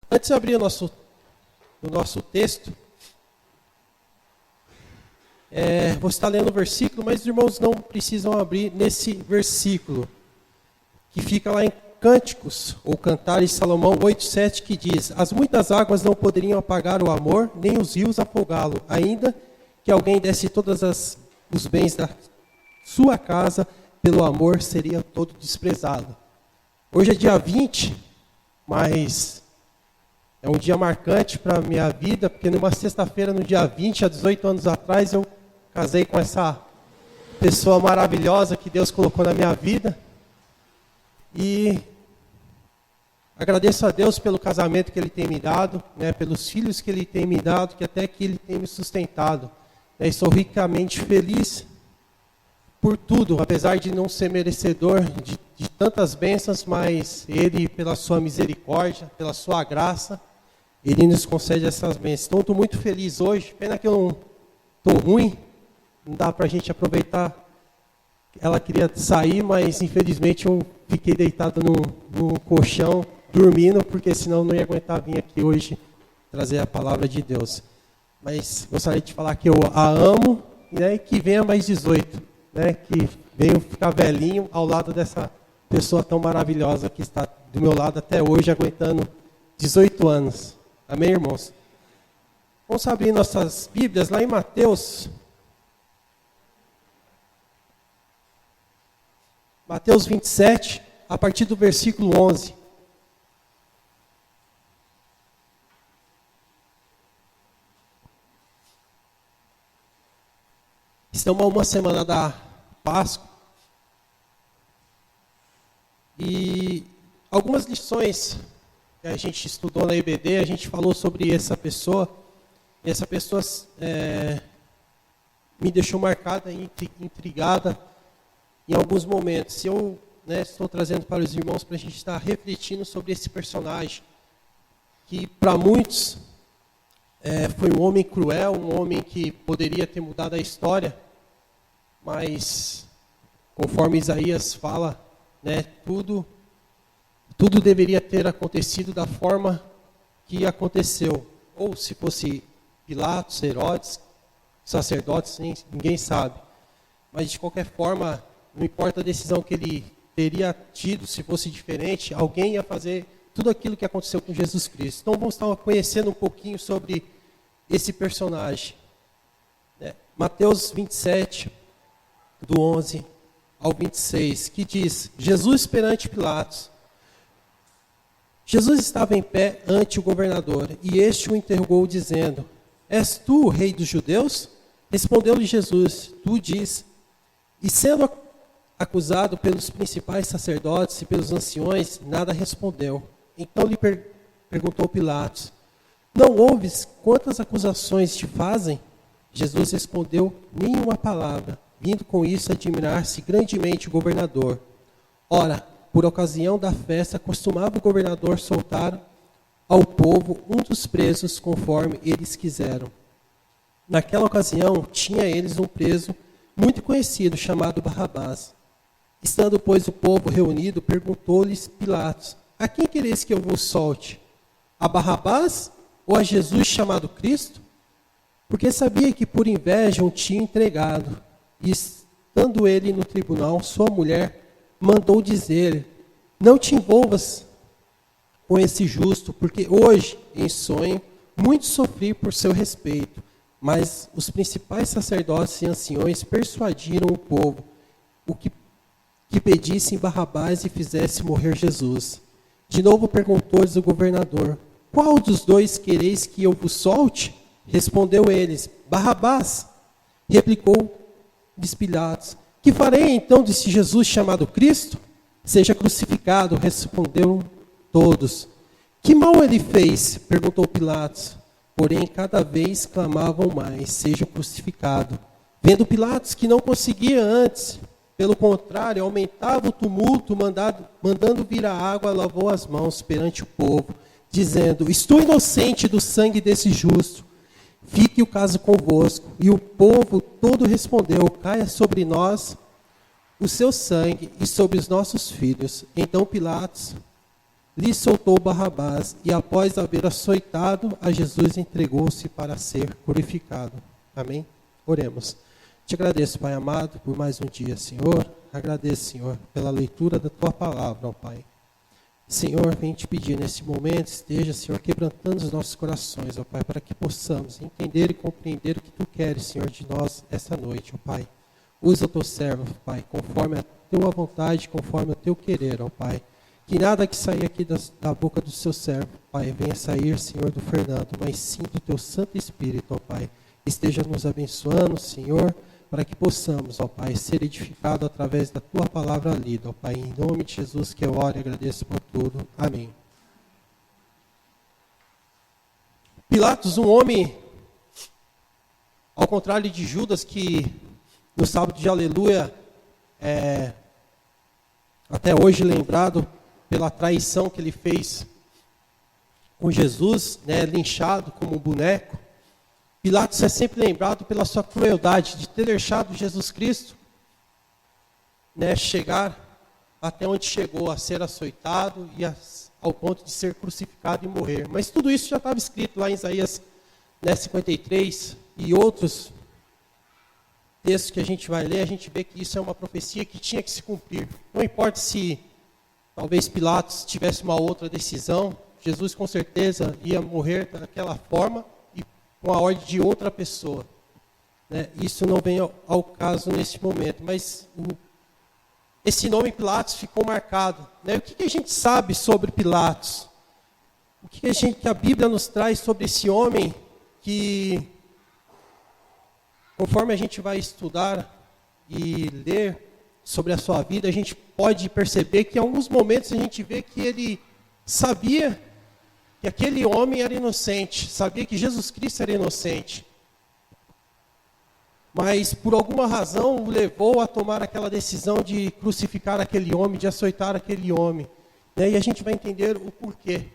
Antes de abrir o nosso texto, vou estar lendo o versículo, mas os irmãos não precisam abrir nesse versículo, que fica lá em Cânticos, ou Cantares de Salomão 8,7, que diz: as muitas águas não poderiam apagar o amor, nem os rios afogá-lo, ainda que alguém desse todos os bens da sua casa, pelo amor seria todo desprezado. Hoje é dia 20, mas é um dia marcante para a minha vida, porque numa sexta-feira, no dia 20, há 18 anos atrás, eu casei com essa pessoa maravilhosa que Deus colocou na minha vida. E agradeço a Deus pelo casamento que Ele tem me dado, pelos filhos que Ele tem me dado, que até que Ele tem me sustentado. E sou ricamente feliz por tudo, apesar de não ser merecedor de tantas bênçãos, mas Ele, pela sua misericórdia, pela sua graça, Ele nos concede essas bênçãos. Então, estou muito feliz hoje. Pena que eu não estou ruim, não dá para a gente aproveitar. Ela queria sair, mas infelizmente eu fiquei deitado no colchão, dormindo, porque senão eu não ia aguentar vir aqui hoje trazer a palavra de Deus. Mas gostaria de falar que eu a amo, e que venha mais 18, que venha ficar velhinho ao lado dessa pessoa tão maravilhosa que está do meu lado até hoje, aguentando 18 anos. Amém, irmãos? Vamos abrir nossas Bíblias lá em Mateus 27, a partir do versículo 11. Estamos a uma semana da Páscoa. E algumas lições que a gente estudou na EBD, a gente falou sobre essa pessoa. E essa pessoa me deixou marcada e intrigada em alguns momentos. Eu estou trazendo para os irmãos para a gente estar refletindo sobre esse personagem, que para muitos foi um homem cruel, um homem que poderia ter mudado a história, mas conforme Isaías fala, tudo deveria ter acontecido da forma que aconteceu. Ou se fosse Pilatos, Herodes, sacerdotes, ninguém sabe. Mas de qualquer forma, não importa a decisão que ele teria tido, se fosse diferente, alguém ia fazer tudo aquilo que aconteceu com Jesus Cristo. Então vamos estar conhecendo um pouquinho sobre esse personagem. Mateus 27, do 11 ao 26, que diz: Jesus perante Pilatos. Jesus estava em pé ante o governador, e este o interrogou, dizendo: és tu o rei dos judeus? Respondeu-lhe Jesus: tu diz. E sendo acusado pelos principais sacerdotes e pelos anciões, nada respondeu. Então lhe perguntou Pilatos: não ouves quantas acusações te fazem? Jesus respondeu nenhuma palavra, vindo com isso admirar-se grandemente o governador. Ora, por ocasião da festa, costumava o governador soltar ao povo um dos presos conforme eles quiseram. Naquela ocasião, tinha eles um preso muito conhecido, chamado Barrabás. Estando, pois, o povo reunido, perguntou-lhes Pilatos: a quem quereis que eu vos solte? A Barrabás ou a Jesus chamado Cristo? Porque sabia que por inveja o tinha entregado. E estando ele no tribunal, sua mulher mandou dizer: não te envolvas com esse justo, porque hoje, em sonho, muito sofri por seu respeito. Mas os principais sacerdotes e anciões persuadiram o povo que pedissem Barrabás e fizesse morrer Jesus. De novo perguntou-lhes o governador: qual dos dois quereis que eu vos solte? Respondeu eles: Barrabás. Replicou-lhes Pilatos: que farei então desse Jesus chamado Cristo? Seja crucificado, responderam todos. Que mal ele fez? Perguntou Pilatos. Porém, cada vez clamavam mais: seja crucificado. Vendo Pilatos que não conseguia antes, pelo contrário, aumentava o tumulto, mandando vir a água, lavou as mãos perante o povo, dizendo: estou inocente do sangue desse justo. Fique o caso convosco. E o povo todo respondeu: caia sobre nós o seu sangue e sobre os nossos filhos. Então Pilatos lhe soltou Barrabás, e após haver açoitado a Jesus, entregou-se para ser purificado. Amém? Oremos. Te agradeço, Pai amado, por mais um dia, Senhor. Agradeço, Senhor, pela leitura da Tua palavra, ó Pai. Senhor, vem te pedir nesse momento, esteja, Senhor, quebrantando os nossos corações, ó Pai, para que possamos entender e compreender o que Tu queres, Senhor, de nós essa noite, ó Pai. Usa o Teu servo, Pai, conforme a Tua vontade, conforme o Teu querer, ó Pai. Que nada que sair aqui da boca do Seu servo, Pai, venha sair, Senhor, do Fernando, mas sim do Teu Santo Espírito, ó Pai. Esteja nos abençoando, Senhor, para que possamos, ó Pai, ser edificados através da Tua palavra lida, ó Pai. Em nome de Jesus que eu oro e agradeço por tudo. Amém. Pilatos, um homem, ao contrário de Judas, que no sábado de Aleluia, até hoje lembrado pela traição que ele fez com Jesus, né, linchado como um boneco. Pilatos é sempre lembrado pela sua crueldade de ter deixado Jesus Cristo, né, chegar até onde chegou, a ser açoitado e ao ponto de ser crucificado e morrer. Mas tudo isso já estava escrito lá em Isaías, né, 53 e outros textos que a gente vai ler, a gente vê que isso é uma profecia que tinha que se cumprir. Não importa se talvez Pilatos tivesse uma outra decisão, Jesus com certeza ia morrer daquela forma e com a ordem de outra pessoa. Né? Isso não vem ao caso nesse momento, mas esse nome Pilatos ficou marcado. Né? O que a gente sabe sobre Pilatos? O que a Bíblia nos traz sobre esse homem que, conforme a gente vai estudar e ler sobre a sua vida, a gente pode perceber que em alguns momentos a gente vê que ele sabia que aquele homem era inocente, sabia que Jesus Cristo era inocente. Mas por alguma razão o levou a tomar aquela decisão de crucificar aquele homem, de açoitar aquele homem. Né? E a gente vai entender o porquê.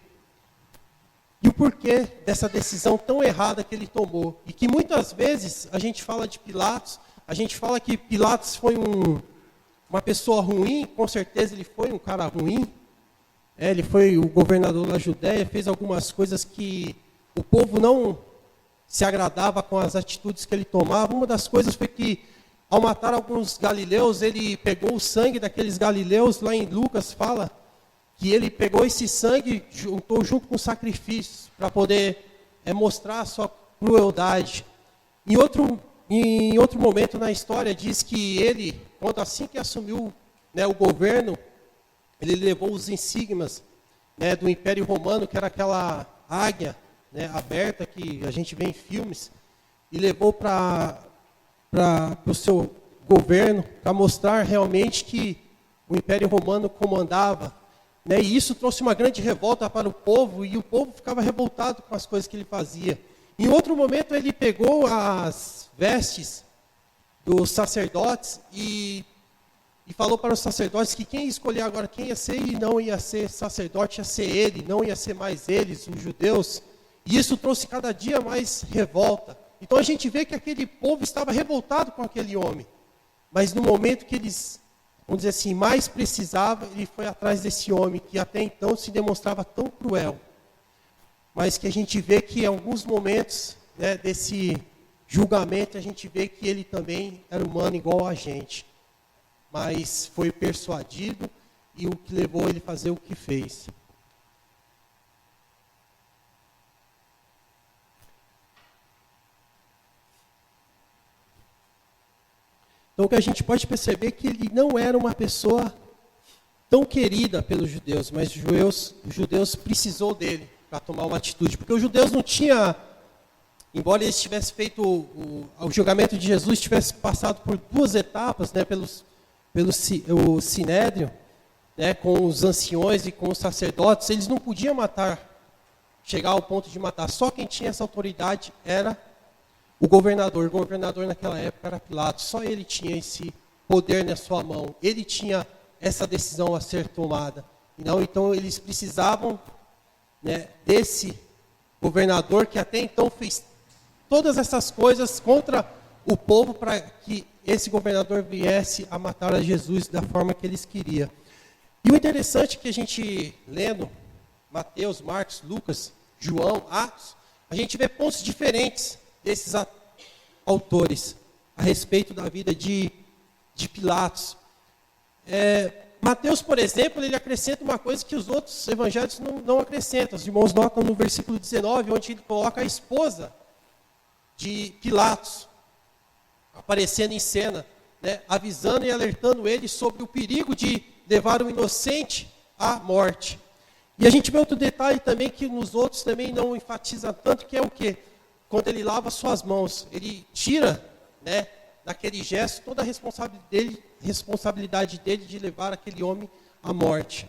E o porquê dessa decisão tão errada que ele tomou. E que muitas vezes a gente fala de Pilatos, a gente fala que Pilatos foi uma pessoa ruim, com certeza ele foi um cara ruim. Ele foi o governador da Judéia, fez algumas coisas que o povo não se agradava com as atitudes que ele tomava. Uma das coisas foi que, ao matar alguns galileus, ele pegou o sangue daqueles galileus, lá em Lucas fala, que ele pegou esse sangue e juntou junto com sacrifícios, para poder mostrar a sua crueldade. Em outro momento na história, diz que ele, quando assim que assumiu, né, o governo, ele levou os insígnias, né, do Império Romano, que era aquela águia, né, aberta que a gente vê em filmes, e levou para o seu governo, para mostrar realmente que o Império Romano comandava. Né, e isso trouxe uma grande revolta para o povo, e o povo ficava revoltado com as coisas que ele fazia. Em outro momento, ele pegou as vestes dos sacerdotes e falou para os sacerdotes que quem ia escolher agora quem ia ser e não ia ser sacerdote, ia ser ele, não ia ser mais eles, os judeus. E isso trouxe cada dia mais revolta. Então a gente vê que aquele povo estava revoltado com aquele homem. Mas no momento que eles, vamos dizer assim, mais precisavam, ele foi atrás desse homem que até então se demonstrava tão cruel. Mas que a gente vê que em alguns momentos, né, desse julgamento, a gente vê que ele também era humano igual a gente. Mas foi persuadido e o que levou ele a fazer o que fez. Então, o que a gente pode perceber é que ele não era uma pessoa tão querida pelos judeus, mas os judeus precisou dele para tomar uma atitude. Porque os judeus não tinham, embora eles tivessem feito o julgamento de Jesus, tivesse passado por duas etapas, né, o sinédrio, né, com os anciões e com os sacerdotes, eles não podiam chegar ao ponto de matar. Só quem tinha essa autoridade era o governador. O governador naquela época era Pilatos. Só ele tinha esse poder na sua mão. Ele tinha essa decisão a ser tomada. Então eles precisavam, né, desse governador que até então fez todas essas coisas contra o povo para que esse governador viesse a matar a Jesus da forma que eles queriam. E o interessante que a gente lendo Mateus, Marcos, Lucas, João, Atos, a gente vê pontos diferentes desses autores a respeito da vida de Pilatos. Mateus, por exemplo, ele acrescenta uma coisa que os outros evangelhos não acrescentam. Os irmãos notam no versículo 19, onde ele coloca a esposa de Pilatos aparecendo em cena, né, avisando e alertando ele sobre o perigo de levar o inocente à morte. E a gente vê outro detalhe também que nos outros também não enfatiza tanto, que é o quê? Quando ele lava suas mãos, ele tira, né, daquele gesto toda a responsabilidade dele de levar aquele homem à morte.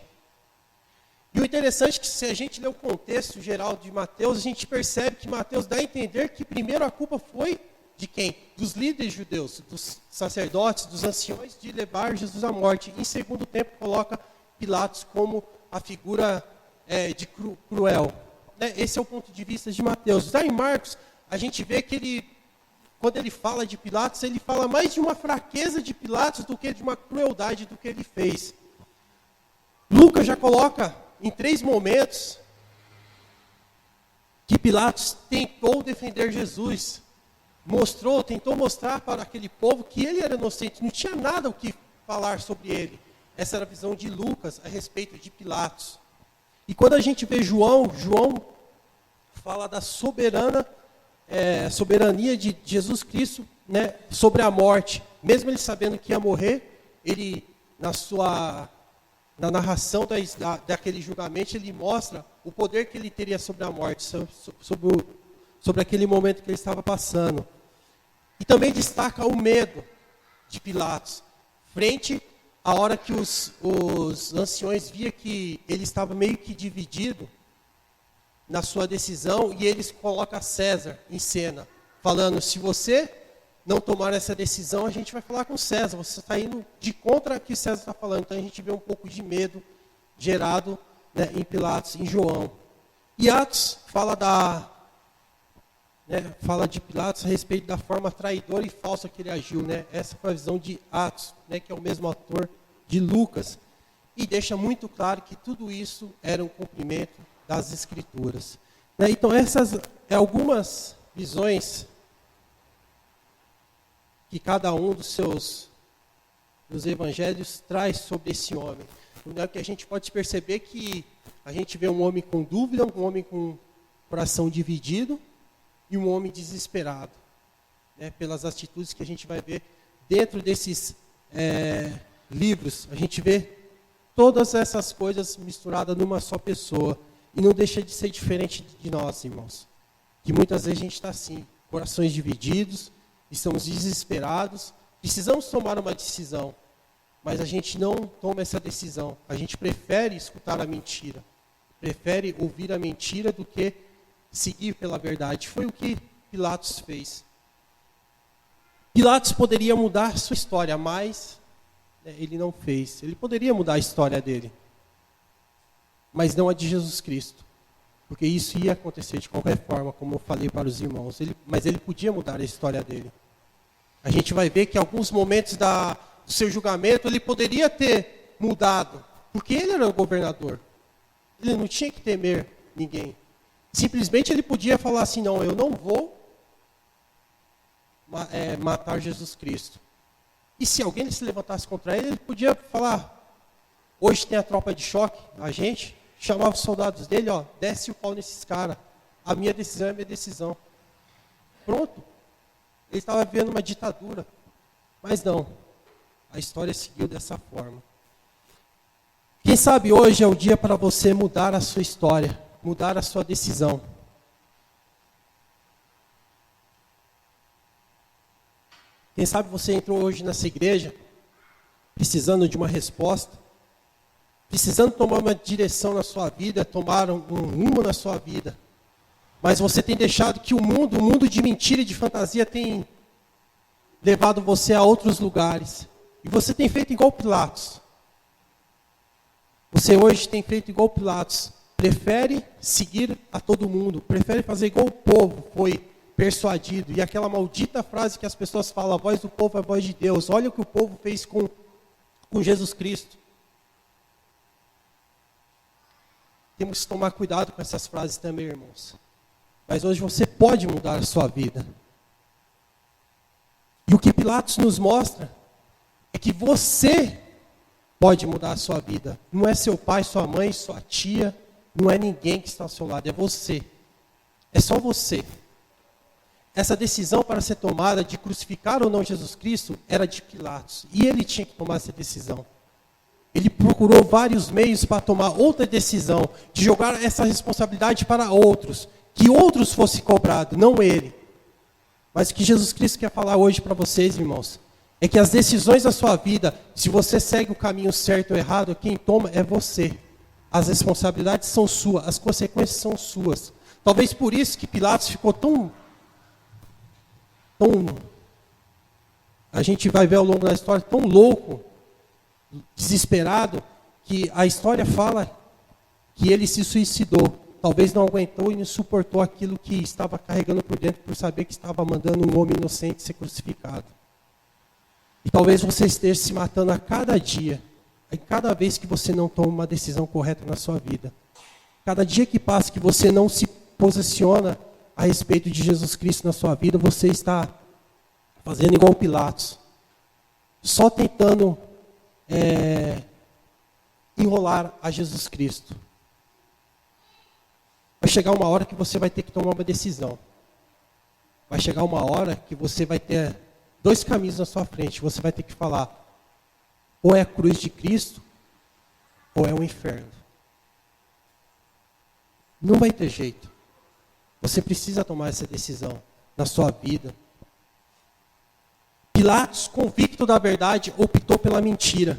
E o interessante é que se a gente ler o contexto geral de Mateus, a gente percebe que Mateus dá a entender que primeiro a culpa foi de quem? Dos líderes judeus, dos sacerdotes, dos anciões, de levar Jesus à morte. Em segundo tempo, coloca Pilatos como a figura de cruel. Esse é o ponto de vista de Mateus. Já em Marcos, a gente vê que quando ele fala de Pilatos, ele fala mais de uma fraqueza de Pilatos do que de uma crueldade do que ele fez. Lucas já coloca em 3 momentos que Pilatos tentou defender Jesus. Tentou mostrar para aquele povo que ele era inocente, não tinha nada o que falar sobre ele. Essa era a visão de Lucas a respeito de Pilatos. E quando a gente vê João fala da soberania de Jesus Cristo, né, sobre a morte. Mesmo ele sabendo que ia morrer, ele, na narração daquele julgamento, ele mostra o poder que ele teria sobre a morte, sobre aquele momento que ele estava passando. E também destaca o medo de Pilatos, frente à hora que os anciões viam que ele estava meio que dividido na sua decisão, e eles colocam César em cena, falando: se você não tomar essa decisão, a gente vai falar com César, você está indo de contra o que César está falando. Então a gente vê um pouco de medo gerado, né, em Pilatos, em João. E Atos fala de Pilatos a respeito da forma traidora e falsa que ele agiu, né? Essa foi a visão de Atos, né, que é o mesmo autor de Lucas, e deixa muito claro que tudo isso era um cumprimento das Escrituras. Então essas algumas visões que cada um dos evangelhos traz sobre esse homem. Que a gente pode perceber que a gente vê um homem com dúvida, um homem com coração dividido e um homem desesperado, né, pelas atitudes que a gente vai ver dentro desses livros. A gente vê todas essas coisas misturadas numa só pessoa, e não deixa de ser diferente de nós, irmãos, que muitas vezes a gente está assim, corações divididos, estamos desesperados, precisamos tomar uma decisão, mas a gente não toma essa decisão. A gente prefere escutar a mentira, prefere ouvir a mentira do que seguir pela verdade. Foi o que Pilatos fez. Pilatos poderia mudar sua história, mas ele não fez. Ele poderia mudar a história dele, mas não a de Jesus Cristo, porque isso ia acontecer de qualquer forma, como eu falei para os irmãos. Mas ele podia mudar a história dele. A gente vai ver que em alguns momentos do seu julgamento ele poderia ter mudado, porque ele era o governador. Ele não tinha que temer ninguém. Simplesmente ele podia falar assim: não, eu não vou matar Jesus Cristo. E se alguém se levantasse contra ele, ele podia falar: hoje tem a tropa de choque, a gente chamava os soldados dele, desce o pau nesses caras, a minha decisão é a minha decisão. Pronto. Ele estava vivendo uma ditadura. Mas não, a história seguiu dessa forma. Quem sabe hoje é o dia para você mudar a sua história, mudar a sua decisão. Quem sabe você entrou hoje nessa igreja precisando de uma resposta, precisando tomar uma direção na sua vida, tomar um rumo na sua vida. Mas você tem deixado que o mundo de mentira e de fantasia tem levado você a outros lugares. E você tem feito igual Pilatos. Você hoje tem feito igual Pilatos. Prefere seguir a todo mundo, prefere fazer igual o povo foi persuadido. E aquela maldita frase que as pessoas falam: a voz do povo é a voz de Deus. Olha o que o povo fez com Jesus Cristo. temos que tomar cuidado com essas frases também, irmãos. Mas hoje você pode mudar a sua vida. E o que Pilatos nos mostra é que você pode mudar a sua vida. Não é seu pai, sua mãe, sua tia, não é ninguém que está ao seu lado, é você. É só você. Essa decisão para ser tomada de crucificar ou não Jesus Cristo era de Pilatos. E ele tinha que tomar essa decisão. Ele procurou vários meios para tomar outra decisão, de jogar essa responsabilidade para outros, que outros fossem cobrados, não ele. Mas o que Jesus Cristo quer falar hoje para vocês, irmãos, é que as decisões da sua vida, se você segue o caminho certo ou errado, quem toma é você. As responsabilidades são suas, as consequências são suas. Talvez por isso que Pilatos ficou tão... A gente vai ver ao longo da história, tão louco, desesperado, que a história fala que ele se suicidou. Talvez não aguentou e não suportou aquilo que estava carregando por dentro, por saber que estava mandando um homem inocente ser crucificado. E talvez você esteja se matando a cada dia, a cada vez que você não toma uma decisão correta na sua vida. Cada dia que passa que você não se posiciona a respeito de Jesus Cristo na sua vida, você está fazendo igual Pilatos. Só tentando enrolar a Jesus Cristo. Vai chegar uma hora que você vai ter que tomar uma decisão. Vai chegar uma hora que você vai ter dois caminhos na sua frente. Você vai ter que falar, ou é a cruz de Cristo, ou é o inferno. Não vai ter jeito. Você precisa tomar essa decisão na sua vida. Pilatos, convicto da verdade, optou pela mentira.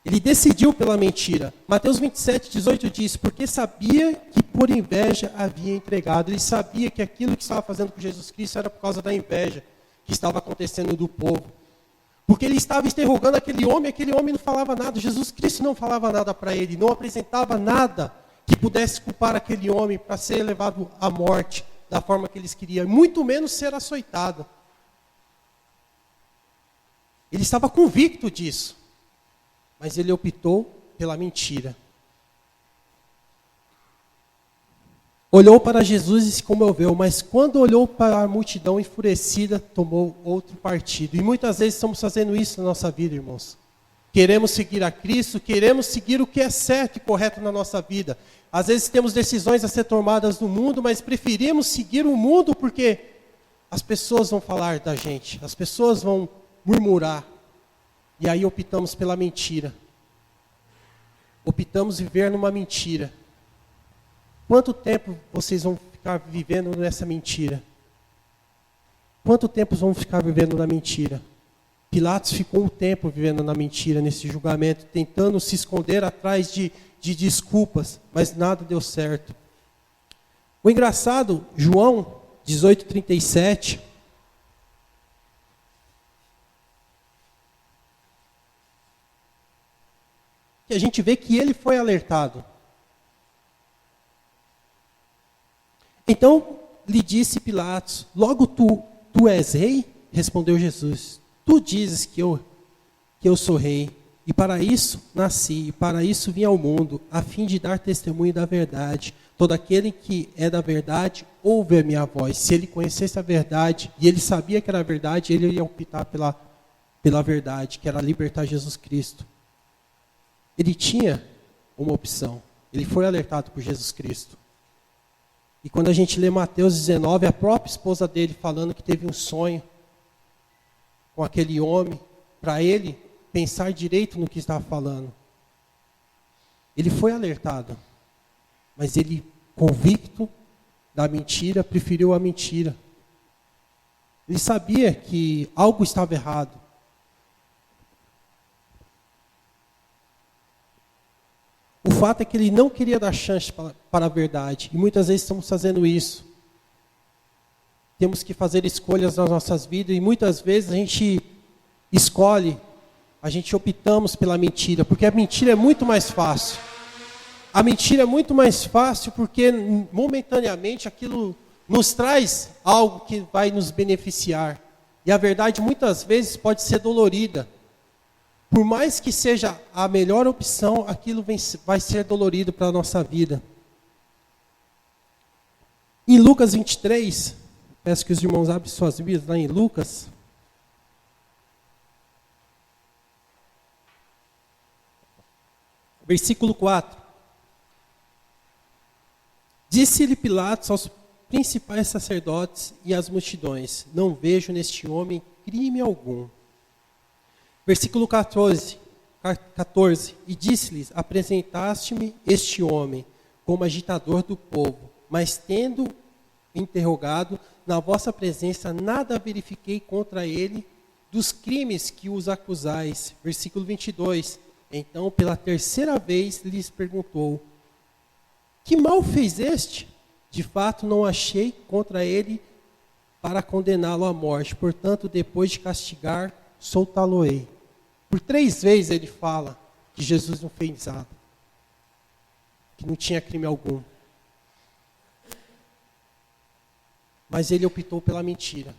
Ele decidiu pela mentira. Mateus 27, 18 diz, porque sabia que por inveja havia entregado. Ele sabia que aquilo que estava fazendo com Jesus Cristo era por causa da inveja que estava acontecendo do povo. Porque ele estava interrogando aquele homem não falava nada. Jesus Cristo não falava nada para ele, não apresentava nada que pudesse culpar aquele homem para ser levado à morte da forma que eles queriam, muito menos ser açoitado. Ele estava convicto disso, mas ele optou pela mentira. Olhou para Jesus e se comoveu, mas quando olhou para a multidão enfurecida, tomou outro partido. E muitas vezes estamos fazendo isso na nossa vida, irmãos. Queremos seguir a Cristo, queremos seguir o que é certo e correto na nossa vida. Às vezes temos decisões a ser tomadas no mundo, mas preferimos seguir o mundo porque as pessoas vão falar da gente, as pessoas vão murmurar. E aí optamos pela mentira. Optamos viver numa mentira. Quanto tempo vocês vão ficar vivendo nessa mentira? Quanto tempo vão ficar vivendo na mentira? Pilatos ficou um tempo vivendo na mentira, nesse julgamento, tentando se esconder atrás de desculpas, mas nada deu certo. O engraçado, João 18:37, que a gente vê que ele foi alertado. Então lhe disse Pilatos, logo tu és rei? Respondeu Jesus, tu dizes que eu sou rei, e para isso nasci, e para isso vim ao mundo, a fim de dar testemunho da verdade. Todo aquele que é da verdade, ouve a minha voz. Se ele conhecesse a verdade, e ele sabia que era a verdade, ele ia optar pela verdade, que era libertar Jesus Cristo. Ele tinha uma opção, ele foi alertado por Jesus Cristo. E quando a gente lê Mateus 19, a própria esposa dele falando que teve um sonho com aquele homem, para ele pensar direito no que estava falando. Ele foi alertado, mas ele, convicto da mentira, preferiu a mentira. Ele sabia que algo estava errado. O fato é que ele não queria dar chance para a verdade. E muitas vezes estamos fazendo isso. Temos que fazer escolhas nas nossas vidas. E muitas vezes a gente optamos pela mentira. Porque a mentira é muito mais fácil. A mentira é muito mais fácil porque momentaneamente aquilo nos traz algo que vai nos beneficiar. E a verdade muitas vezes pode ser dolorida. Por mais que seja a melhor opção, aquilo vai ser dolorido para a nossa vida. Em Lucas 23, peço que os irmãos abrem suas Bíblias lá em Lucas. Versículo 4. Disse-lhe Pilatos aos principais sacerdotes e às multidões: não vejo neste homem crime algum. Versículo 14. E disse-lhes: apresentaste-me este homem como agitador do povo, mas tendo interrogado na vossa presença, nada verifiquei contra ele dos crimes que os acusais. Versículo 22. Então, pela terceira vez, lhes perguntou: que mal fez este? De fato, não achei contra ele para condená-lo à morte. Portanto, depois de castigar, soltá-lo-ei. Por 3 vezes ele fala que Jesus não fez nada, que não tinha crime algum. Mas ele optou pela mentira.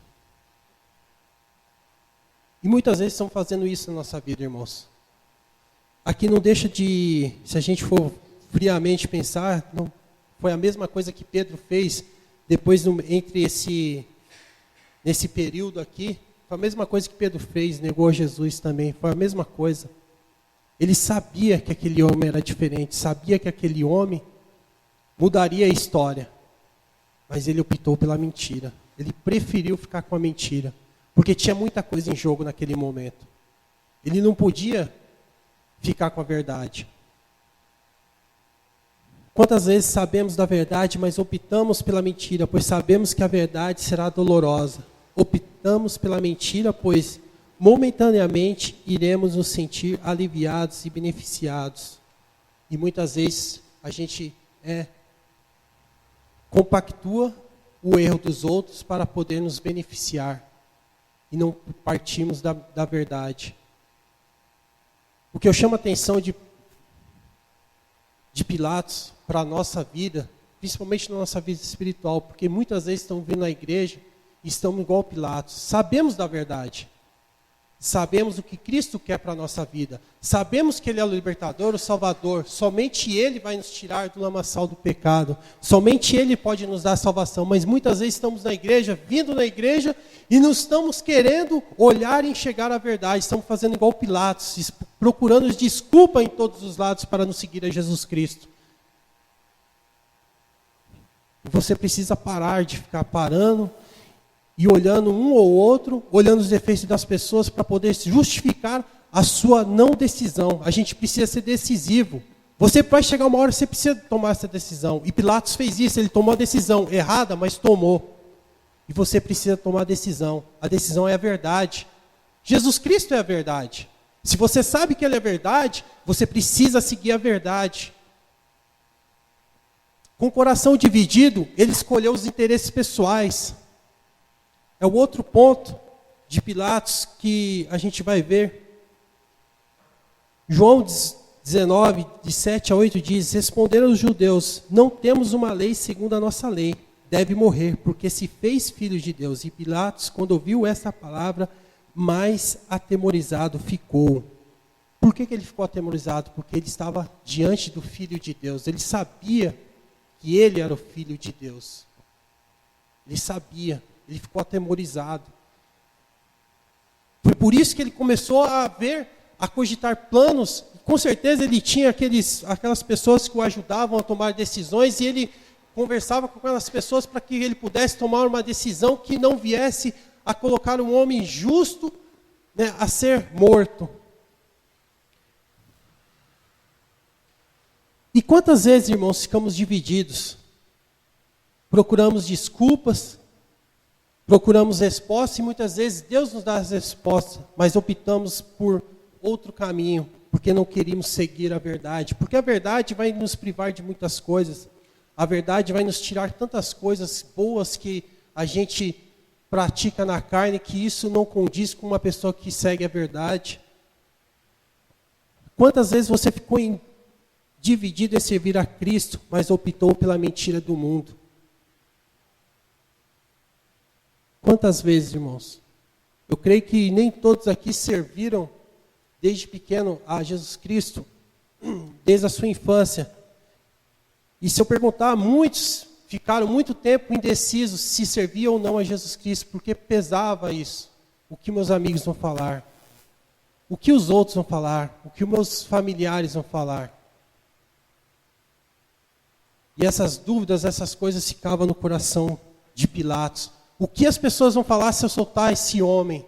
E muitas vezes estamos fazendo isso na nossa vida, irmãos. Aqui não deixa de, se a gente for friamente pensar, não, foi a mesma coisa que Pedro fez depois, nesse período aqui, foi a mesma coisa que Pedro fez, negou Jesus também, foi a mesma coisa. Ele sabia que aquele homem era diferente, sabia que aquele homem mudaria a história, mas ele optou pela mentira. Ele preferiu ficar com a mentira, porque tinha muita coisa em jogo naquele momento. Ele não podia ficar com a verdade. Quantas vezes sabemos da verdade, mas optamos pela mentira, pois sabemos que a verdade será dolorosa. Optamos pela mentira, pois momentaneamente iremos nos sentir aliviados e beneficiados. E muitas vezes a gente compactua o erro dos outros para poder nos beneficiar. E não partimos da verdade. O que eu chamo a atenção de Pilatos para a nossa vida, principalmente na nossa vida espiritual, porque muitas vezes estamos vindo na igreja e estamos igual Pilatos. Sabemos da verdade. Sabemos o que Cristo quer para a nossa vida. Sabemos que Ele é o libertador, o salvador. Somente Ele vai nos tirar do lamaçal do pecado. Somente Ele pode nos dar salvação. Mas muitas vezes estamos na igreja, vindo na igreja, e não estamos querendo olhar e enxergar a verdade. Estamos fazendo igual Pilatos, procurando desculpa em todos os lados para nos seguir a Jesus Cristo. Você precisa parar de ficar parando e olhando um ou outro, olhando os defeitos das pessoas para poder justificar a sua não decisão. A gente precisa ser decisivo. Você vai chegar uma hora que você precisa tomar essa decisão. E Pilatos fez isso, ele tomou a decisão errada, mas tomou. E você precisa tomar a decisão. A decisão é a verdade. Jesus Cristo é a verdade. Se você sabe que Ele é a verdade, você precisa seguir a verdade. Com o coração dividido, ele escolheu os interesses pessoais. É o outro ponto de Pilatos que a gente vai ver. João 19, de 7 a 8 diz: responderam os judeus: não temos uma lei segundo a nossa lei. Deve morrer, porque se fez filho de Deus. E Pilatos, quando ouviu essa palavra, mais atemorizado ficou. Por que ele ficou atemorizado? Porque ele estava diante do Filho de Deus. Ele sabia que ele era o Filho de Deus. Ele sabia, ele ficou atemorizado. Foi por isso que ele começou a cogitar planos. Com certeza ele tinha aquelas pessoas que o ajudavam a tomar decisões, e ele conversava com aquelas pessoas para que ele pudesse tomar uma decisão que não viesse a colocar um homem justo, né, a ser morto. E quantas vezes, irmãos, ficamos divididos? Procuramos desculpas, procuramos respostas, e muitas vezes Deus nos dá as respostas, mas optamos por outro caminho, porque não queríamos seguir a verdade. Porque a verdade vai nos privar de muitas coisas. A verdade vai nos tirar tantas coisas boas que a gente pratica na carne, que isso não condiz com uma pessoa que segue a verdade. Quantas vezes você ficou dividido em servir a Cristo, mas optou pela mentira do mundo? Quantas vezes, irmãos? Eu creio que nem todos aqui serviram desde pequeno a Jesus Cristo, desde a sua infância. E se eu perguntar, muitos ficaram muito tempo indecisos se serviam ou não a Jesus Cristo, porque pesava isso. O que meus amigos vão falar? O que os outros vão falar? O que os meus familiares vão falar? E essas dúvidas, essas coisas ficavam no coração de Pilatos. O que as pessoas vão falar se eu soltar esse homem?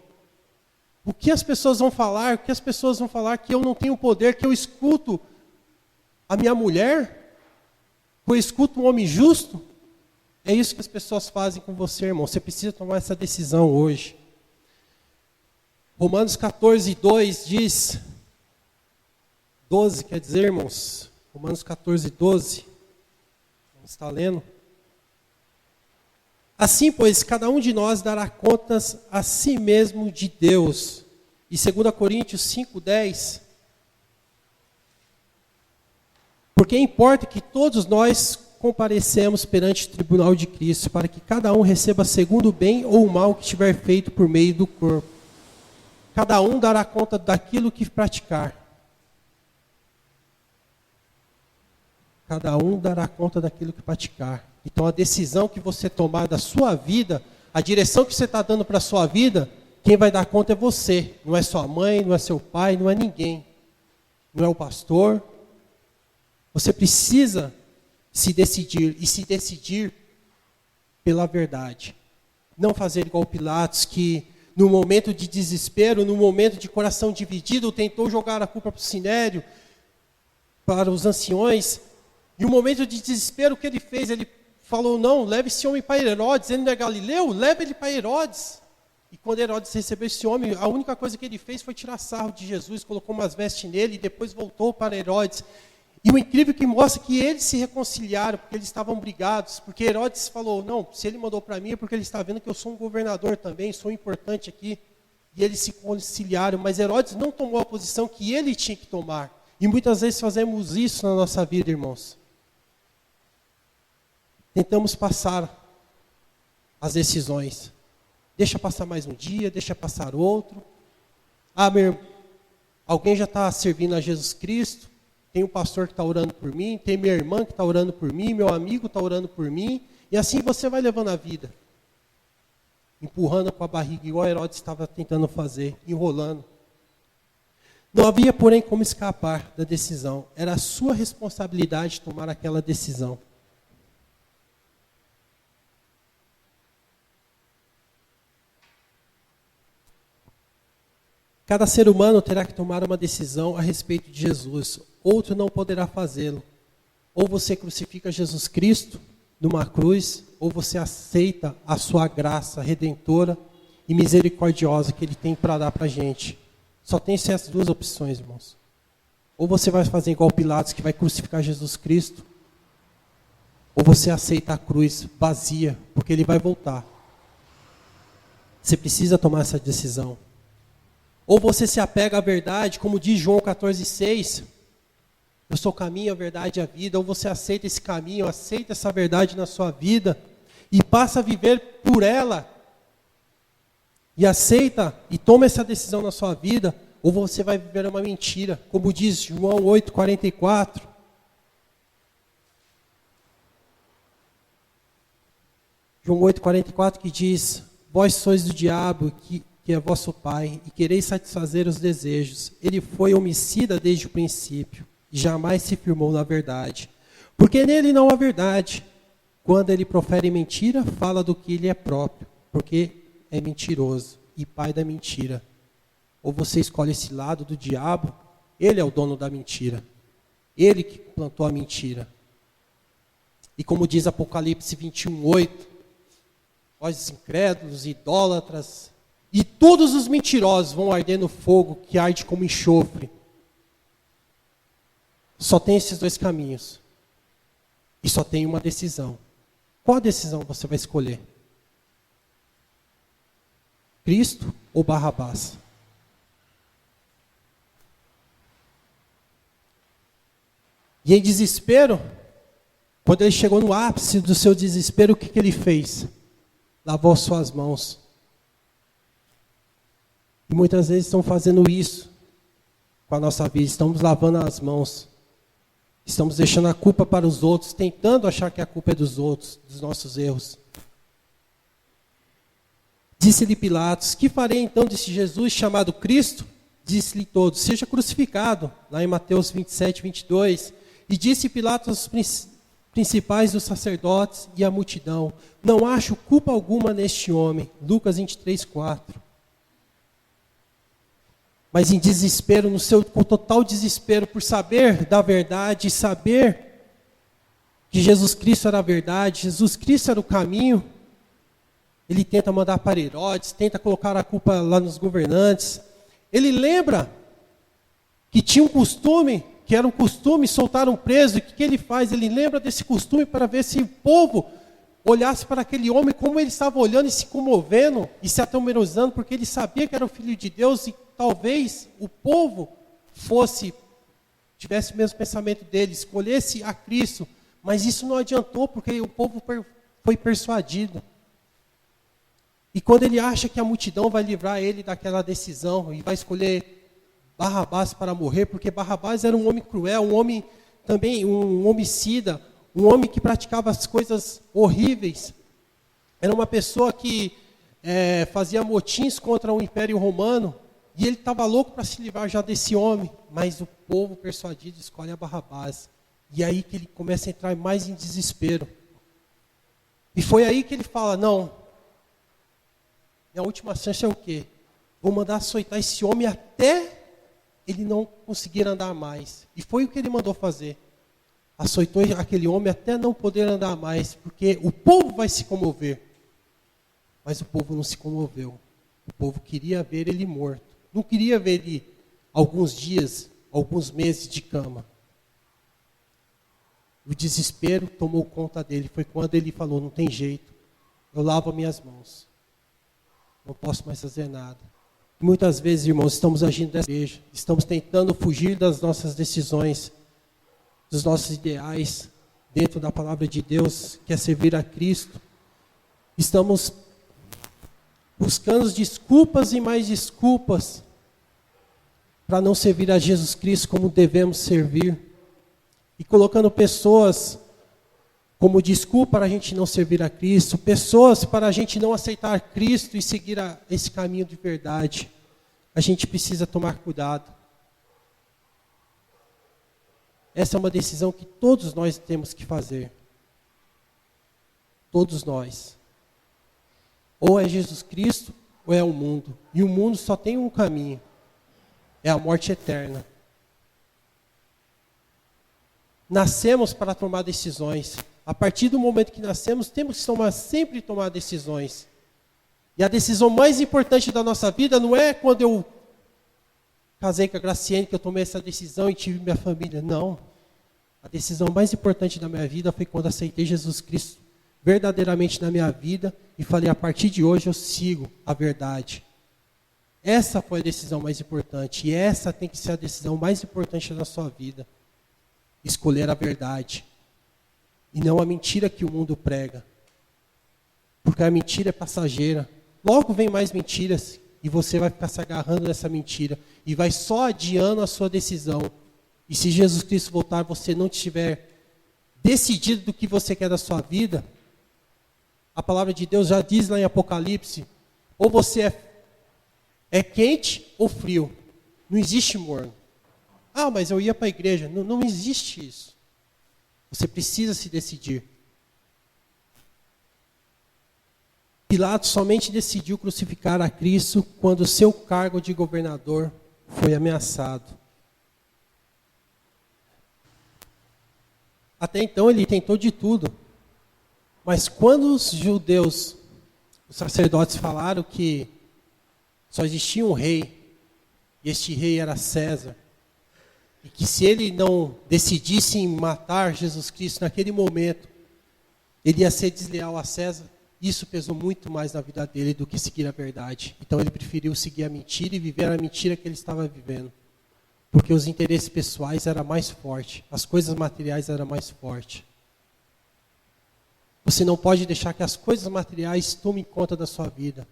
O que as pessoas vão falar? O que as pessoas vão falar que eu não tenho poder, que eu escuto a minha mulher? Que eu escuto um homem justo? É isso que as pessoas fazem com você, irmão. Você precisa tomar essa decisão hoje. Romanos 14, 2 diz... 12, quer dizer, irmãos? Romanos 14, 12. Vamos estar lendo. Assim, pois, cada um de nós dará contas a si mesmo de Deus. E 2 Coríntios 5:10. Porque importa que todos nós comparecemos perante o tribunal de Cristo, para que cada um receba segundo o bem ou o mal que tiver feito por meio do corpo. Cada um dará conta daquilo que praticar. Cada um dará conta daquilo que praticar. Então a decisão que você tomar da sua vida, a direção que você está dando para a sua vida, quem vai dar conta é você. Não é sua mãe, não é seu pai, não é ninguém. Não é o pastor. Você precisa se decidir, e se decidir pela verdade. Não fazer igual Pilatos, que no momento de desespero, no momento de coração dividido, tentou jogar a culpa para o sinédrio, para os anciões. E no momento de desespero, o que ele fez? Ele falou, não, leve esse homem para Herodes, ele não é Galileu? Leve ele para Herodes. E quando Herodes recebeu esse homem, a única coisa que ele fez foi tirar sarro de Jesus, colocou umas vestes nele e depois voltou para Herodes. E o incrível que mostra que eles se reconciliaram, porque eles estavam brigados, porque Herodes falou, não, se ele mandou para mim é porque ele está vendo que eu sou um governador também, sou importante aqui. E eles se reconciliaram, mas Herodes não tomou a posição que ele tinha que tomar. E muitas vezes fazemos isso na nossa vida, irmãos. Tentamos passar as decisões. Deixa passar mais um dia, deixa passar outro. Ah, alguém já está servindo a Jesus Cristo. Tem um pastor que está orando por mim, tem minha irmã que está orando por mim, meu amigo está orando por mim. E assim você vai levando a vida. Empurrando com a barriga, igual Herodes estava tentando fazer, enrolando. Não havia, porém, como escapar da decisão. Era a sua responsabilidade tomar aquela decisão. Cada ser humano terá que tomar uma decisão a respeito de Jesus. Outro não poderá fazê-lo. Ou você crucifica Jesus Cristo numa cruz, ou você aceita a sua graça redentora e misericordiosa que Ele tem para dar para a gente. Só tem essas duas opções, irmãos. Ou você vai fazer igual Pilatos, que vai crucificar Jesus Cristo, ou você aceita a cruz vazia, porque Ele vai voltar. Você precisa tomar essa decisão. Ou você se apega à verdade, como diz João 14,6, eu sou o caminho, a verdade e a vida. Ou você aceita esse caminho, aceita essa verdade na sua vida e passa a viver por ela. E aceita e toma essa decisão na sua vida. Ou você vai viver uma mentira, como diz João 8,44. João 8,44 que diz, vós sois do diabo, que é vosso pai, e quereis satisfazer os desejos. Ele foi homicida desde o princípio, e jamais se firmou na verdade. Porque nele não há verdade. Quando ele profere mentira, fala do que ele é próprio, porque é mentiroso e pai da mentira. Ou você escolhe esse lado do diabo, ele é o dono da mentira. Ele que plantou a mentira. E como diz Apocalipse 21:8, vós incrédulos, idólatras, e todos os mentirosos vão arder no fogo que arde como enxofre. Só tem esses dois caminhos. E só tem uma decisão. Qual decisão você vai escolher? Cristo ou Barrabás? E em desespero, quando ele chegou no ápice do seu desespero, o que ele fez? Lavou suas mãos. E muitas vezes estão fazendo isso. com a nossa vida, estamos lavando as mãos, estamos deixando a culpa para os outros, tentando achar que a culpa é dos outros, dos nossos erros. Disse-lhe Pilatos: que farei então desse Jesus chamado Cristo? Disse-lhe todos: seja crucificado, lá em Mateus 27, 22. E disse Pilatos aos principais dos sacerdotes e à multidão: não acho culpa alguma neste homem. Lucas 23, 4. Mas em desespero, com total desespero por saber da verdade, saber que Jesus Cristo era a verdade, Jesus Cristo era o caminho, ele tenta mandar para Herodes, tenta colocar a culpa lá nos governantes. Ele lembra que tinha um costume, que era um costume soltar um preso, e o que ele faz? Ele lembra desse costume para ver se o povo olhasse para aquele homem como ele estava olhando e se comovendo e se atemorizando, porque ele sabia que era o Filho de Deus e talvez o povo tivesse o mesmo pensamento dele, escolhesse a Cristo, mas isso não adiantou porque o povo foi persuadido. E quando ele acha que a multidão vai livrar ele daquela decisão e vai escolher Barrabás para morrer, porque Barrabás era um homem cruel, um homem também, um homicida, um homem que praticava as coisas horríveis. Era uma pessoa que fazia motins contra o Império Romano, e ele estava louco para se livrar já desse homem, mas o povo persuadido escolhe a Barrabás. E aí que ele começa a entrar mais em desespero. E foi aí que ele fala: não, minha última chance é o quê? Vou mandar açoitar esse homem até ele não conseguir andar mais. E foi o que ele mandou fazer. Açoitou aquele homem até não poder andar mais, porque o povo vai se comover. Mas o povo não se comoveu. O povo queria ver ele morto. Não queria ver ele alguns dias, alguns meses de cama. O desespero tomou conta dele. Foi quando ele falou: não tem jeito, eu lavo as minhas mãos. Não posso mais fazer nada. Muitas vezes, irmãos, estamos agindo dessa igreja, estamos tentando fugir das nossas decisões, dos nossos ideais, dentro da palavra de Deus, que é servir a Cristo. Estamos buscando desculpas e mais desculpas para não servir a Jesus Cristo como devemos servir. E colocando pessoas como desculpa para a gente não servir a Cristo, pessoas para a gente não aceitar Cristo e seguir esse caminho de verdade. A gente precisa tomar cuidado. Essa é uma decisão que todos nós temos que fazer. Todos nós. Ou é Jesus Cristo, ou é o mundo. E o mundo só tem um caminho. É a morte eterna. Nascemos para tomar decisões. A partir do momento que nascemos, temos que sempre tomar decisões. E a decisão mais importante da nossa vida não é quando eu casei com a Graciane, que eu tomei essa decisão e tive minha família. Não. A decisão mais importante da minha vida foi quando aceitei Jesus Cristo verdadeiramente na minha vida e falei: a partir de hoje eu sigo a verdade. Essa foi a decisão mais importante. E essa tem que ser a decisão mais importante da sua vida. Escolher a verdade. E não a mentira que o mundo prega. Porque a mentira é passageira. Logo vem mais mentiras e você vai ficar se agarrando nessa mentira. E vai só adiando a sua decisão. E se Jesus Cristo voltar, você não estiver decidido do que você quer da sua vida, a palavra de Deus já diz lá em Apocalipse, ou você é quente ou frio. Não existe morno. Ah, mas eu ia para a igreja. Não existe isso. Você precisa se decidir. Pilatos somente decidiu crucificar a Cristo quando seu cargo de governador foi ameaçado. Até então ele tentou de tudo. Mas quando os judeus, os sacerdotes falaram que só existia um rei, e este rei era César, e que se ele não decidisse em matar Jesus Cristo naquele momento, ele ia ser desleal a César, isso pesou muito mais na vida dele do que seguir a verdade. Então ele preferiu seguir a mentira e viver a mentira que ele estava vivendo. Porque os interesses pessoais eram mais fortes, as coisas materiais eram mais fortes. Você não pode deixar que as coisas materiais tomem conta da sua vida.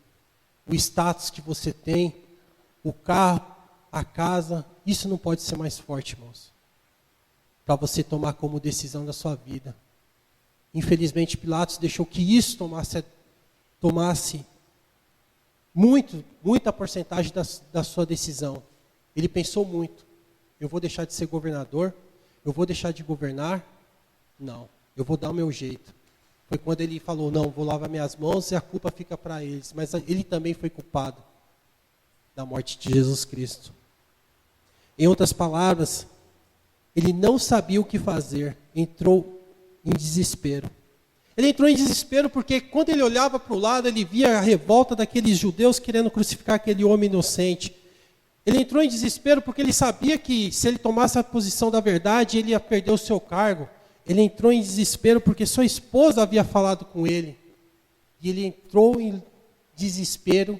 O status que você tem, o carro, a casa, isso não pode ser mais forte, irmãos, para você tomar como decisão da sua vida. Infelizmente, Pilatos deixou que isso tomasse muita porcentagem da sua decisão. Ele pensou muito. Eu vou deixar de ser governador? Eu vou deixar de governar? Não, eu vou dar o meu jeito. Foi quando ele falou, não, vou lavar minhas mãos e a culpa fica para eles. Mas ele também foi culpado da morte de Jesus Cristo. Em outras palavras, ele não sabia o que fazer, entrou em desespero. Ele entrou em desespero porque quando ele olhava para o lado, ele via a revolta daqueles judeus querendo crucificar aquele homem inocente. Ele entrou em desespero porque ele sabia que se ele tomasse a posição da verdade, ele ia perder o seu cargo. Ele entrou em desespero porque sua esposa havia falado com ele. E ele entrou em desespero,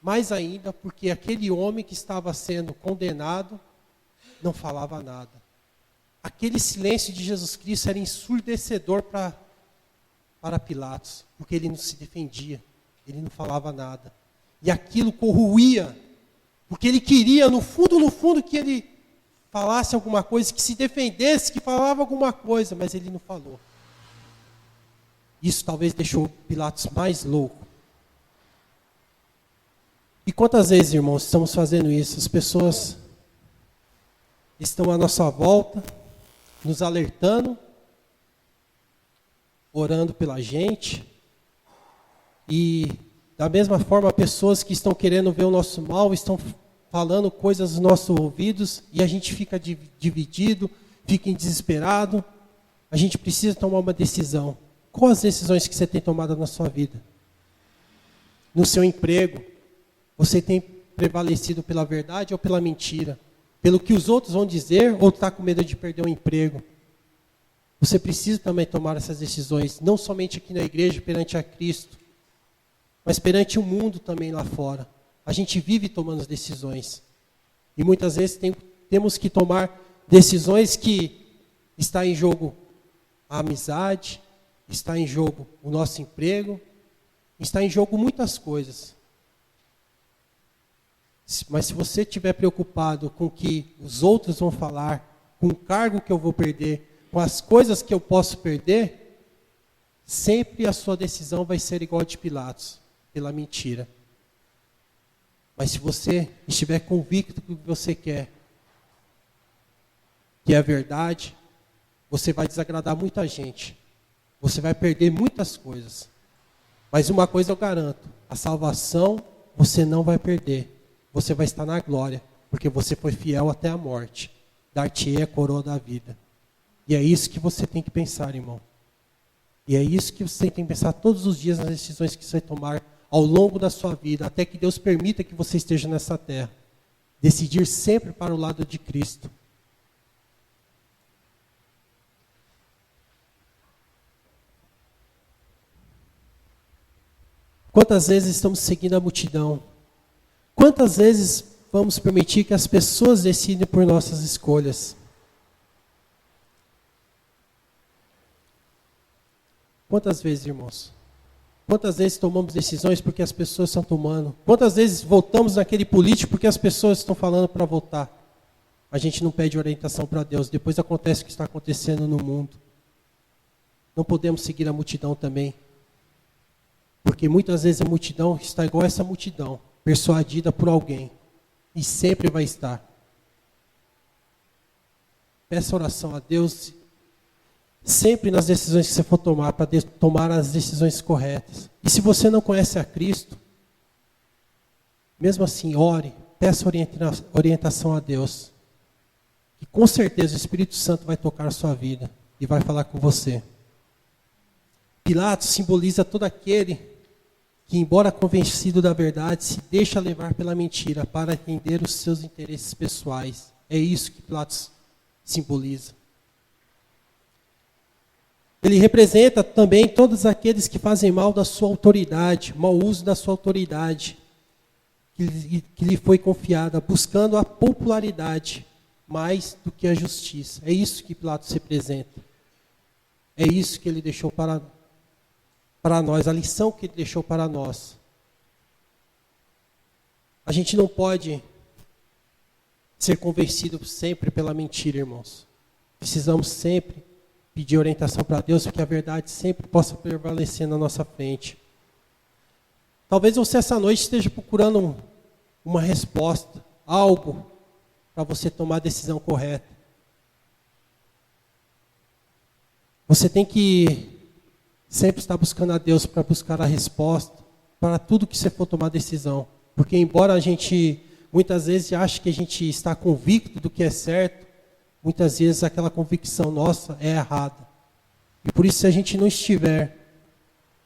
mais ainda, porque aquele homem que estava sendo condenado não falava nada. Aquele silêncio de Jesus Cristo era ensurdecedor para Pilatos, porque ele não se defendia, ele não falava nada. E aquilo corroía, porque ele queria, no fundo, que ele falasse alguma coisa, que se defendesse, que falava alguma coisa, mas ele não falou. Isso talvez deixou Pilatos mais louco. E quantas vezes, irmãos, estamos fazendo isso? As pessoas estão à nossa volta, nos alertando, orando pela gente, e da mesma forma, pessoas que estão querendo ver o nosso mal, estão falando coisas nos nossos ouvidos, e a gente fica dividido, fica desesperado. A gente precisa tomar uma decisão. Quais as decisões que você tem tomado na sua vida? No seu emprego, você tem prevalecido pela verdade ou pela mentira? Pelo que os outros vão dizer, ou está com medo de perder o emprego? Você precisa também tomar essas decisões, não somente aqui na igreja, perante a Cristo, mas perante o mundo também lá fora. A gente vive tomando decisões. E muitas vezes temos que tomar decisões que está em jogo a amizade, está em jogo o nosso emprego, está em jogo muitas coisas. Mas se você estiver preocupado com o que os outros vão falar, com o cargo que eu vou perder, com as coisas que eu posso perder, sempre a sua decisão vai ser igual a de Pilatos, pela mentira. Mas se você estiver convicto do que você quer, que é a verdade, você vai desagradar muita gente. Você vai perder muitas coisas. Mas uma coisa eu garanto, a salvação você não vai perder. Você vai estar na glória, porque você foi fiel até a morte. Dar-te-ei a coroa da vida. E é isso que você tem que pensar, irmão. E é isso que você tem que pensar todos os dias nas decisões que você tomar ao longo da sua vida, até que Deus permita que você esteja nessa terra. Decidir sempre para o lado de Cristo. Quantas vezes estamos seguindo a multidão? Quantas vezes vamos permitir que as pessoas decidam por nossas escolhas? Quantas vezes, irmãos? Quantas vezes tomamos decisões porque as pessoas estão tomando? Quantas vezes votamos naquele político porque as pessoas estão falando para votar? A gente não pede orientação para Deus. Depois acontece o que está acontecendo no mundo. Não podemos seguir a multidão também. Porque muitas vezes a multidão está igual a essa multidão, persuadida por alguém. E sempre vai estar. Peça oração a Deus sempre nas decisões que você for tomar, para tomar as decisões corretas. E se você não conhece a Cristo, mesmo assim, ore, peça orientação a Deus. E com certeza o Espírito Santo vai tocar a sua vida e vai falar com você. Pilatos simboliza todo aquele que, embora convencido da verdade, se deixa levar pela mentira para atender os seus interesses pessoais. É isso que Pilatos simboliza. Ele representa também todos aqueles que fazem mal da sua autoridade, mau uso da sua autoridade, que lhe foi confiada, buscando a popularidade mais do que a justiça. É isso que Pilatos representa. É isso que ele deixou para nós, a lição que ele deixou para nós. A gente não pode ser convencido sempre pela mentira, irmãos. Precisamos sempre pedir orientação para Deus, para que a verdade sempre possa prevalecer na nossa frente. Talvez você essa noite esteja procurando uma resposta, algo para você tomar a decisão correta. Você tem que sempre estar buscando a Deus para buscar a resposta para tudo que você for tomar decisão. Porque embora a gente muitas vezes ache que a gente está convicto do que é certo, muitas vezes aquela convicção nossa é errada. E por isso, se a gente não estiver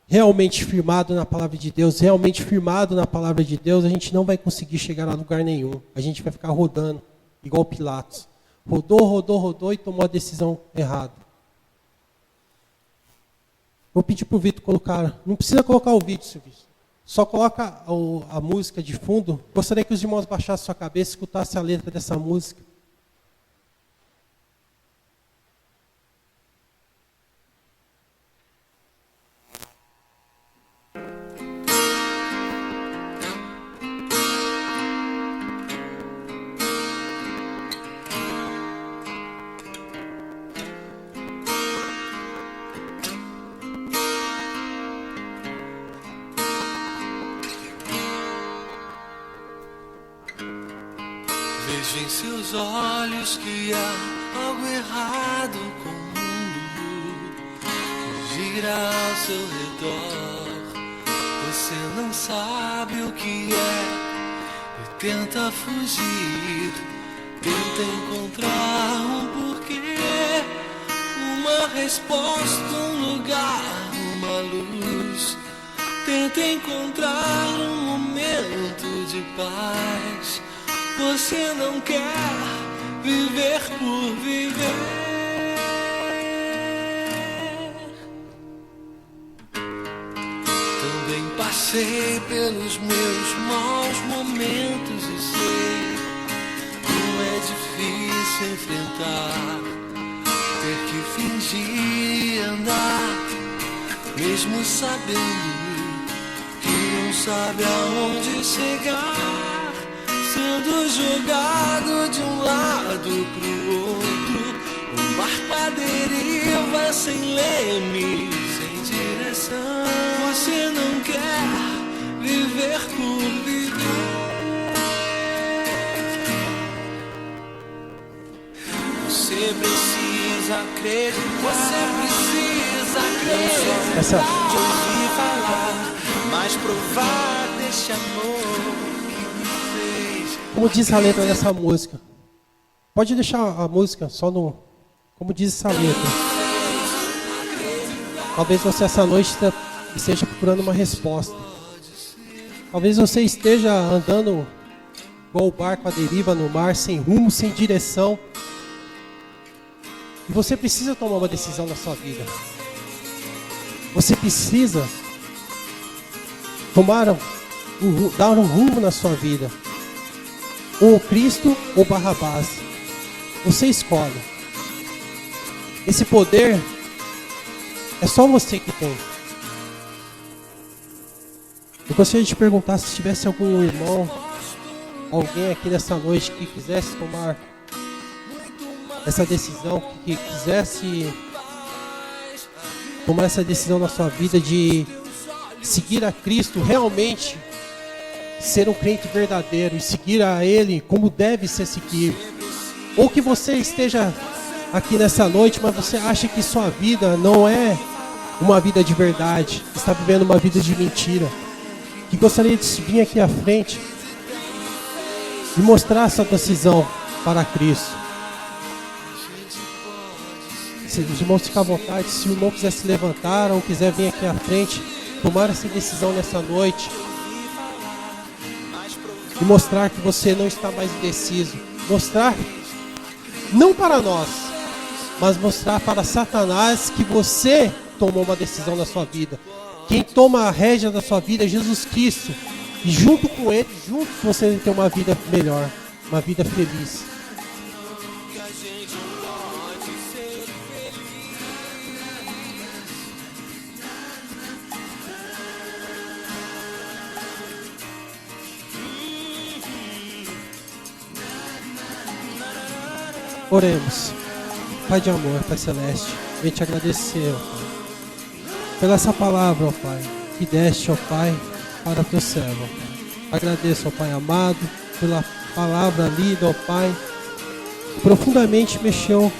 realmente firmado na palavra de Deus, realmente firmado na palavra de Deus, a gente não vai conseguir chegar a lugar nenhum. A gente vai ficar rodando, igual Pilatos. Rodou e tomou a decisão errada. Vou pedir para o Vitor colocar, não precisa colocar o vídeo, Silvio. Só coloca a música de fundo. Gostaria que os irmãos baixassem sua cabeça e escutassem a letra dessa música. Vejo em seus olhos que há algo errado com o mundo que gira ao seu redor. Você não sabe o que é e tenta fugir, tenta encontrar um porquê, uma resposta, um lugar, uma luz. Tenta encontrar um momento de paz. Você não quer viver por viver. Também passei pelos meus maus momentos e sei como é difícil enfrentar, ter que fingir andar, mesmo sabendo que não sabe aonde chegar. Sendo jogado de um lado pro outro, um barco à deriva, sem leme, sem direção. Você não quer viver por viver. Você precisa acreditar. Você precisa acreditar. De ouvir falar, mas provar deste amor. Como diz a letra dessa música? Pode deixar a música só no... Como diz essa letra? Talvez você essa noite esteja procurando uma resposta. Talvez você esteja andando igual o barco à deriva no mar, sem rumo, sem direção. E você precisa tomar uma decisão na sua vida. Você precisa dar um rumo na sua vida. Ou Cristo ou Barrabás. Você escolhe. Esse poder é só você que tem. Eu gostaria de te perguntar se tivesse algum irmão, alguém aqui nessa noite que quisesse tomar essa decisão, que quisesse tomar essa decisão na sua vida de seguir a Cristo realmente, ser um crente verdadeiro e seguir a Ele como deve ser seguido. Ou que você esteja aqui nessa noite, mas você acha que sua vida não é uma vida de verdade, está vivendo uma vida de mentira, que gostaria de vir aqui à frente e mostrar essa decisão para Cristo. Se os irmãos ficarem à vontade, se o irmão quiser se levantar ou quiser vir aqui à frente, tomar essa decisão nessa noite e mostrar que você não está mais indeciso. Mostrar, não para nós, mas mostrar para Satanás que você tomou uma decisão na sua vida. Quem toma a rédea da sua vida é Jesus Cristo. E junto com Ele, juntos você vai ter uma vida melhor, uma vida feliz. Oremos. Pai de amor, Pai celeste, vem te agradecer, ó Pai, pela essa palavra, ó Pai, que deste, ó Pai, para teu servo, ó Pai. Agradeço, ó Pai amado, pela palavra lida, ó Pai, que profundamente mexeu,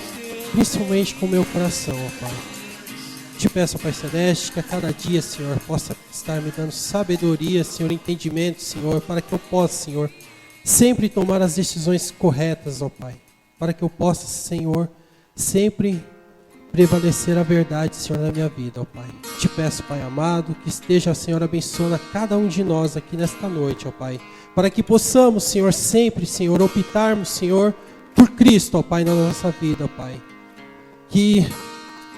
principalmente com o meu coração, ó Pai. Te peço, ó Pai celeste, que a cada dia, Senhor, possa estar me dando sabedoria, Senhor, entendimento, Senhor, para que eu possa, Senhor, sempre tomar as decisões corretas, ó Pai, para que eu possa, Senhor, sempre prevalecer a verdade, Senhor, na minha vida, ó Pai. Te peço, Pai amado, que esteja, Senhor, abençoando a cada um de nós aqui nesta noite, ó Pai, para que possamos, Senhor, sempre, Senhor, optarmos, Senhor, por Cristo, ó Pai, na nossa vida, ó Pai. Que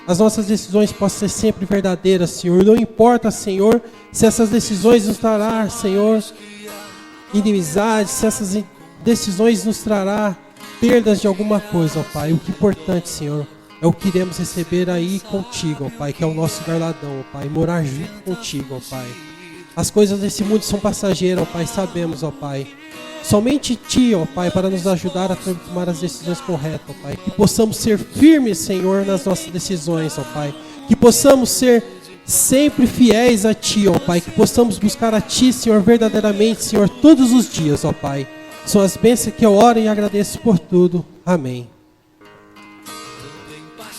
as nossas decisões possam ser sempre verdadeiras, Senhor. Não importa, Senhor, se essas decisões nos trará, Senhor, inimizade, se essas decisões nos trará perdas de alguma coisa, ó Pai. O que é importante, Senhor, é o que iremos receber aí contigo, ó Pai, que é o nosso galardão, ó Pai, morar junto contigo, ó Pai. As coisas desse mundo são passageiras, ó Pai, sabemos, ó Pai. Somente Ti, ó Pai, para nos ajudar a tomar as decisões corretas, ó Pai. Que possamos ser firmes, Senhor, nas nossas decisões, ó Pai. Que possamos ser sempre fiéis a Ti, ó Pai. Que possamos buscar a Ti, Senhor, verdadeiramente, Senhor, todos os dias, ó Pai. São as bênçãos que eu oro e agradeço por tudo. Amém.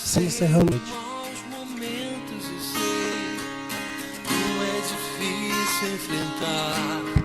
Estamos encerrando a noite. Não é difícil enfrentar.